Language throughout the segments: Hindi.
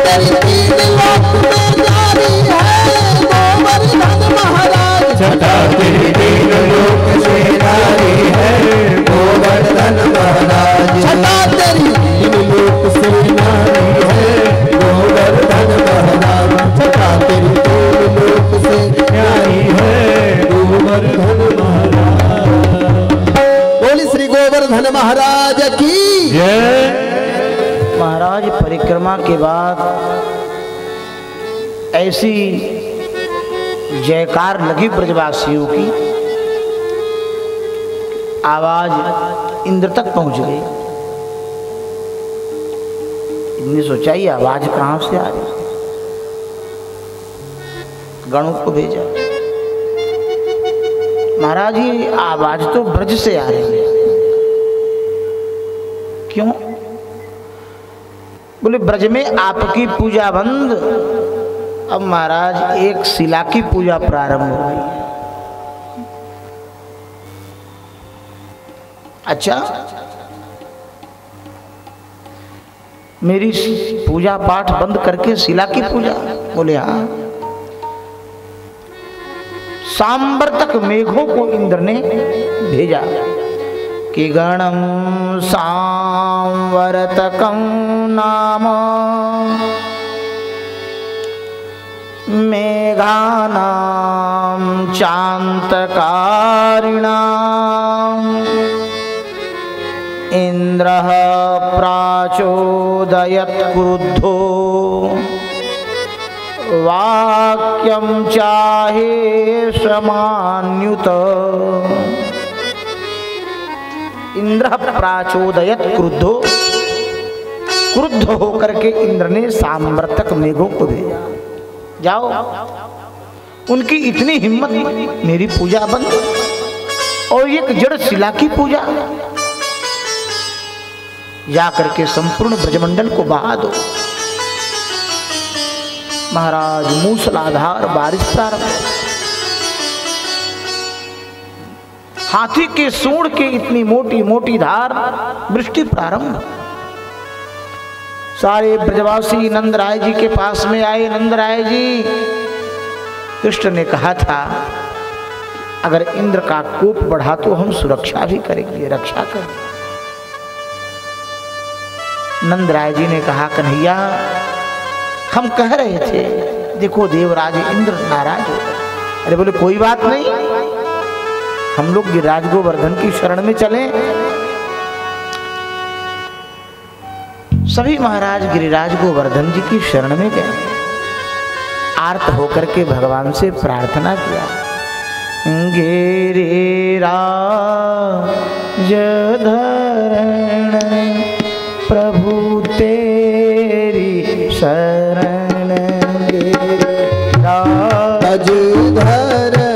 तेरी तीन लोक में जारी है गोवर्धन महाराज। छटा तेरी तीन लोक से नारी है गोवर्धन महाराज। छटा तेरी तीन लोक से नारी है गोवर्धन महाराज। छटा तेरी तीन लोक से नारी है गोवर्धन महाराज। बोली श्री गोवर्धन महाराज की जय। महाराज परिक्रमा के बाद ऐसी जयकार लगी ब्रजवासियों की, आवाज इंद्र तक पहुंच गई। इनने सोचा ये आवाज कहां से आ रही, गणों को भेजा, महाराज ये आवाज तो ब्रज से आ रही है। क्यों? बोले ब्रज में आपकी पूजा बंद, अब महाराज एक शिला की पूजा प्रारंभ हो गई। अच्छा, मेरी पूजा पाठ बंद करके शिला की पूजा? बोले हाँ। सांवर्तक मेघों को इंद्र ने भेजा कि गणम सांवर्तकं नाम मेघानां चान्तकारिणाम् इंद्रः प्राचोदयत् क्रुद्धो वाक्यं चाहे श्रमान्युत। इंद्र प्राचोदयत क्रुद्धो, क्रुद्ध होकर के इंद्र ने सांवर्तक मेघों को भेजा, जाओ। उनकी इतनी हिम्मत, मेरी पूजा बंद और एक जड़ शिला की पूजा, जा करके संपूर्ण ब्रजमंडल को बहा दो। महाराज मूसलाधार बारिश प्रारंभ, हाथी के सूंड के इतनी मोटी मोटी धार वृष्टि प्रारंभ। सारे ब्रजवासी नंदराय जी के पास में आए। नंदराय जी, कृष्ण ने कहा था अगर इंद्र का कोप बढ़ा तो हम सुरक्षा भी करेंगे, रक्षा करेंगे। नंदराय जी ने कहा कन्हैया, हम कह रहे थे देखो देवराज इंद्र नाराज हो गए। अरे बोले कोई बात नहीं, हम लोग गिरिराज गोवर्धन की शरण में चलें। सभी महाराज गिरिराज गोवर्धन जी की शरण में गए, आर्त होकर के भगवान से प्रार्थना किया, गिरिराज धरण प्रभु तेरी शरण, गिरिराज धरण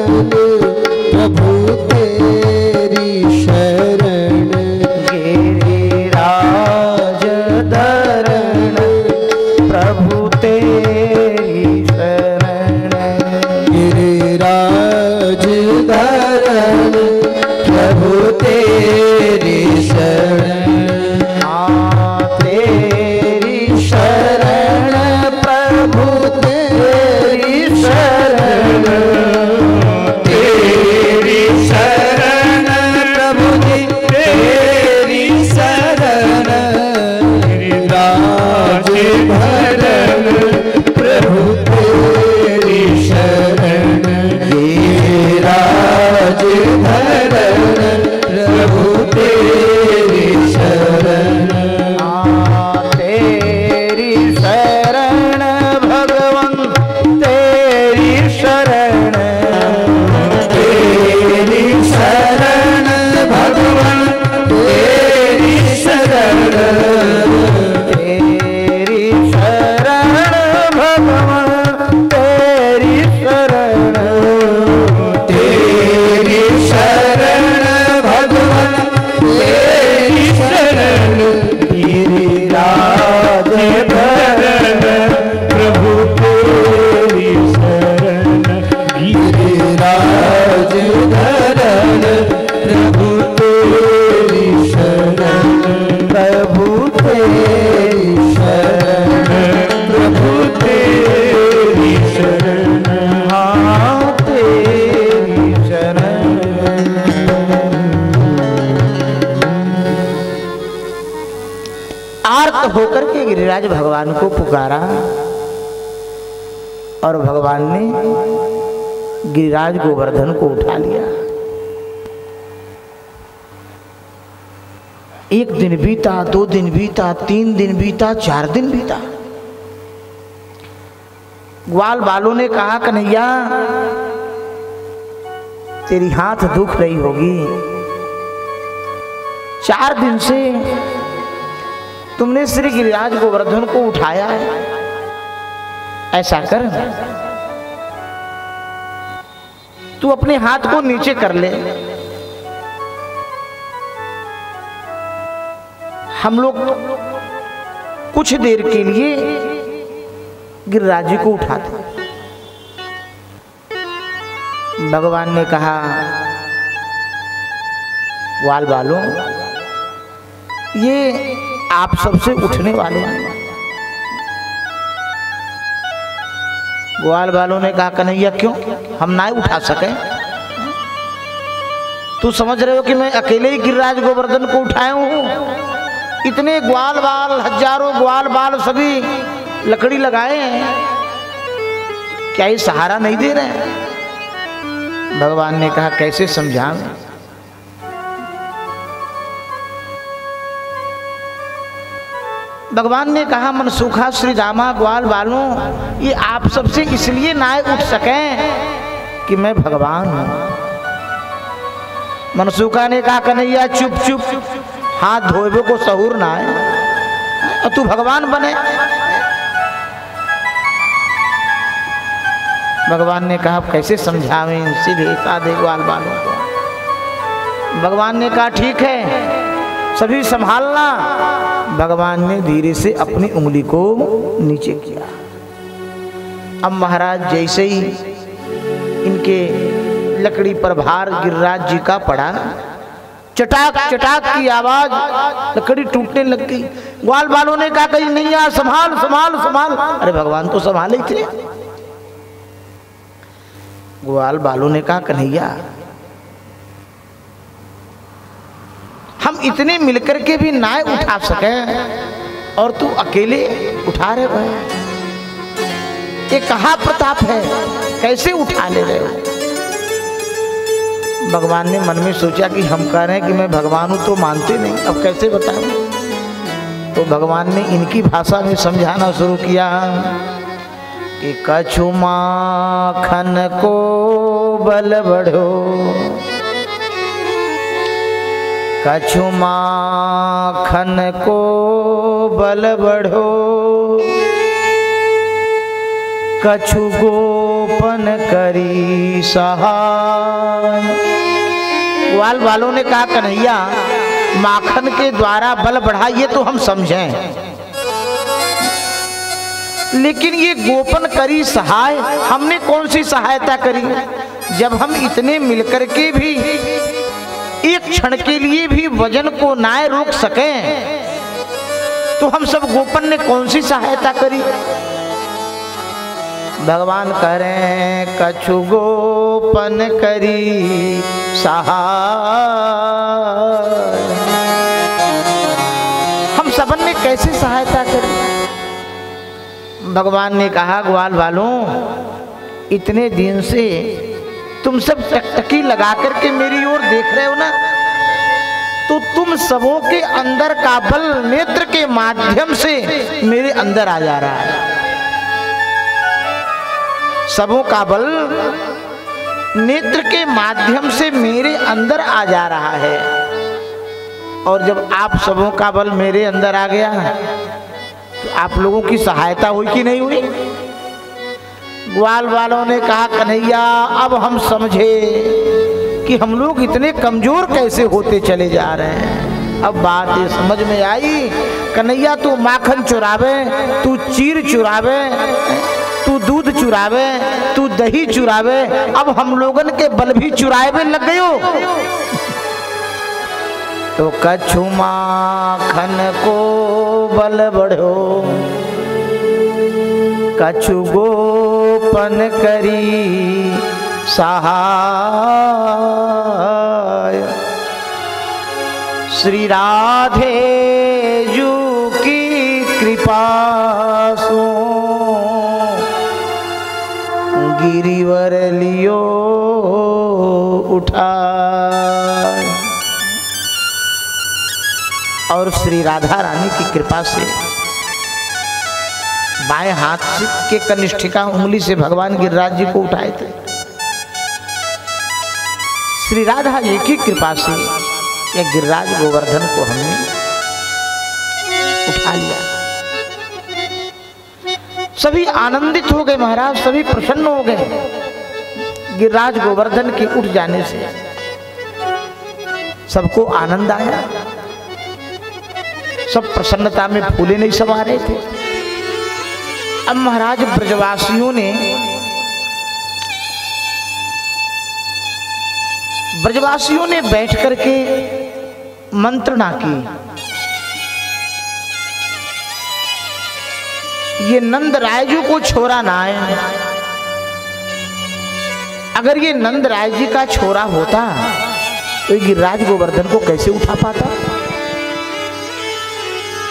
प्रभु तेरी शरण, गिरिराज धरण प्रभु तेरी शरण, गिरिराज धरण प्रभु तेरी शरण, तेरी शरण गिरिराज भगवान को पुकारा और भगवान ने गिरिराज गोवर्धन को उठा लिया। एक दिन बीता, 2 दिन बीता, 3 दिन बीता, 4 दिन बीता। ग्वाल बालों ने कहा, कन्हैया तेरी हाथ दुख रही होगी, 4 दिन से तुमने श्री गिरिराज गोवर्धन को उठाया है। ऐसा कर, तू अपने हाथ को नीचे कर ले, हम लोग कुछ देर के लिए गिरिराज जी को उठाते। भगवान ने कहा, ग्वाल बालों ये आप सबसे उठने वाले हैं। ग्वाल बालों ने कहा, कन्हैया क्यों, हम ना उठा सके? तू समझ रहे हो कि मैं अकेले ही गिरिराज गोवर्धन को उठाया हूं? इतने ग्वाल बाल, हजारों ग्वाल बाल सभी लकड़ी लगाए हैं, क्या ये सहारा नहीं दे रहे हैं? भगवान ने कहा, कैसे समझाऊं? भगवान ने कहा, मनसूखा श्री रामा ग्वाल बालों ये आप सबसे इसलिए ना उठ सकें कि मैं भगवान हूं। मनसूखा ने कहा, कन्हैया चुप चुप, हाथ धोबे को सहूर ना है और तू भगवान बने। भगवान ने कहा, कैसे समझावें सीधे साधे ग्वाल बालों को? भगवान ने कहा, ठीक है सभी संभालना। भगवान ने धीरे से अपनी उंगली को नीचे किया। अब महाराज जैसे ही इनके लकड़ी पर भार गिरिराज जी का पड़ा, चटाक चटाक की आवाज, लकड़ी टूटने लग गई। ग्वाल बालों ने कहा, कहीं नहीं आ, संभाल संभाल संभाल। अरे भगवान तो संभाले थे। ग्वाल बालों ने कहा, कन्हैया हम इतने मिलकर के भी ना उठा सके और तू अकेले उठा रहे हो, ये कहाँ प्रताप है, कैसे उठा ले रहे हो? भगवान ने मन में सोचा कि हम कह रहे हैं कि मैं भगवान हूं तो मानते नहीं, अब कैसे बताएं? तो भगवान ने इनकी भाषा में समझाना शुरू किया कि कछु माखन को बल बढ़ो, कछु माखन को बल बढ़ो, कछु गोपन करी सहाय। ग्वाल बालों ने कहा, कन्हैया माखन के द्वारा बल बढ़ा ये तो हम समझें, लेकिन ये गोपन करी सहाय, हमने कौन सी सहायता करी? जब हम इतने मिलकर के भी एक क्षण के लिए भी वजन को ना रोक सकें तो हम सब गोपन ने कौन सी सहायता करी? भगवान कह रहे हैं, कछु गोपन करी सहाय। हम सबन ने कैसे सहायता करी? भगवान ने कहा, ग्वाल वालों इतने दिन से तुम सब टकटकी लगा करके मेरी ओर देख रहे हो ना, तो तुम सबों के अंदर का बल नेत्र के माध्यम से मेरे अंदर आ जा रहा है। सबों का बल नेत्र के माध्यम से मेरे अंदर आ जा रहा है, और जब आप सबों का बल मेरे अंदर आ गया तो आप लोगों की सहायता हुई कि नहीं हुई? ग्वाल वालों ने कहा, कन्हैया अब हम समझे कि हम लोग इतने कमजोर कैसे होते चले जा रहे हैं। अब बात ये समझ में आई, कन्हैया तू माखन चुरावे, तू चीर चुरावे, तू दूध चुरावे, तू दही चुरावे, अब हम लोगन के बल भी चुरावे लग गए हो। तो कछु माखन को बल बढ़ो, कछु गोपन करी सहाय। श्री राधे जू की कृपा पासों गिरिवर लियो उठा। और श्री राधा रानी की कृपा से बाएं हाथ के कनिष्ठिका उंगली से भगवान गिरिराज जी को उठाए थे। श्री राधा जी की कृपा से यह गिरिराज गोवर्धन को हमने उठा लिया। सभी आनंदित हो गए महाराज, सभी प्रसन्न हो गए गिरिराज गोवर्धन के उठ जाने से। सबको आनंद आया, सब प्रसन्नता में फूले नहीं समा रहे थे। अब महाराज ब्रजवासियों ने बैठ करके मंत्रणा की। ये नंद राय जी को छोरा ना आए। अगर ये नंद राय जी का छोरा होता तो ये गिरिराज गोवर्धन को कैसे उठा पाता।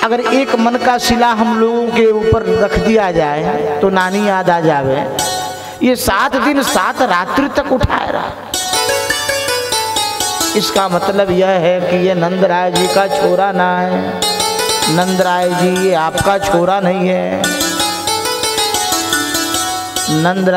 अगर एक मन का शिला हम लोगों के ऊपर रख दिया जाए तो नानी याद आ जावे। ये 7 दिन 7 रात्रि तक उठाए रहा। इसका मतलब यह है कि ये नंद राय जी का छोरा ना है। नंद राय जी ये आपका छोरा नहीं है। नंद